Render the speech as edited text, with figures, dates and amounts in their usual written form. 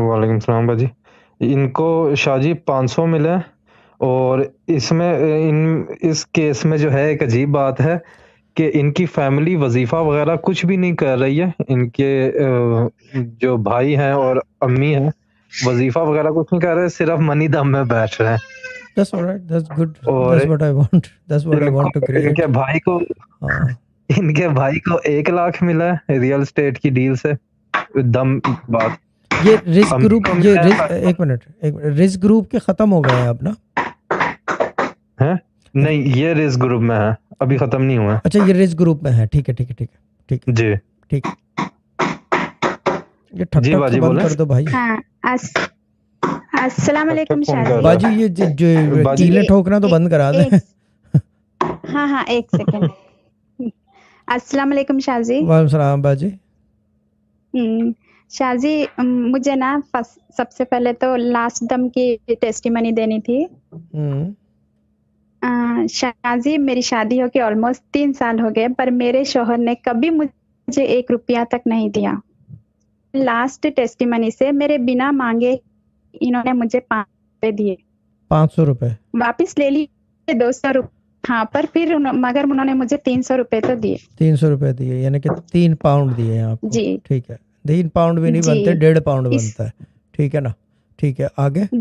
वालेकुम सलाम भाजी। इनको शाहजी 500 मिले और इसमें इस केस में जो है एक अजीब बात है कि इनकी फैमिली वज़ीफ़ा वग़ैरह कुछ भी नहीं कर रही है। इनके जो भाई हैं और अम्मी हैं, वज़ीफ़ा वग़ैरह कुछ नहीं कर रहे, सिर्फ़ मनी दम में बैठ रहे हैं। That's all right. That's good. और That's what I want. That's what I इनको want to इनके create. भाई को हाँ इनके भाई को 1 लाख मिला है रियल एस्टेट की डील से। दम बात ये रिस्क अम्मी ग्रुप को ये मिला है एक मिनट रिस्क ग्रुप के खत्म हो गए हैं अब ना। हैं? नहीं, ये रिस्क ग्रुप में है, अभी खत्म नहीं हुआ है। अच्छा ये रिस्क ग्रुप में है। ठीक है ठीक है ठीक है ठीक है जी। ठीक है। ये ठक जी ठक बाजी बंद बोले। कर दो भाई। हाँ अस्सलाम वालेकुम फोन कर शादी। बाजी ये जो बाजी कीलें ठोकना तो बंद करा दें। हाँ एक सेकंड। अस्सलाम वालेकुम शाजी। वालेकुम सलाम बाजी। शाजी मुझे ना सबसे पहले तो लास्ट दम की टेस्टिमनी देनी थी। शाजी मेरी शादी होके ऑलमोस्ट 3 साल हो गए पर मेरे शौहर ने कभी मुझे 1 रुपया तक नहीं दिया। लास्ट टेस्टिमनी से मेरे बिना मांगे इन्होंने मुझे 500 रुपए दिए। 500 रुपए वापिस ले लिए 200 रुपए। हाँ पर फिर मगर उन्होंने मुझे 300 रुपए तो दिए। 300 रुपए दिए यानी कि 3 पाउंड दिए आपको। जी ठीक है 3 पाउंड भी नहीं जी बनते 1.5 पाउंड बनता है। ठीक है ना। ठीक है आगे। जी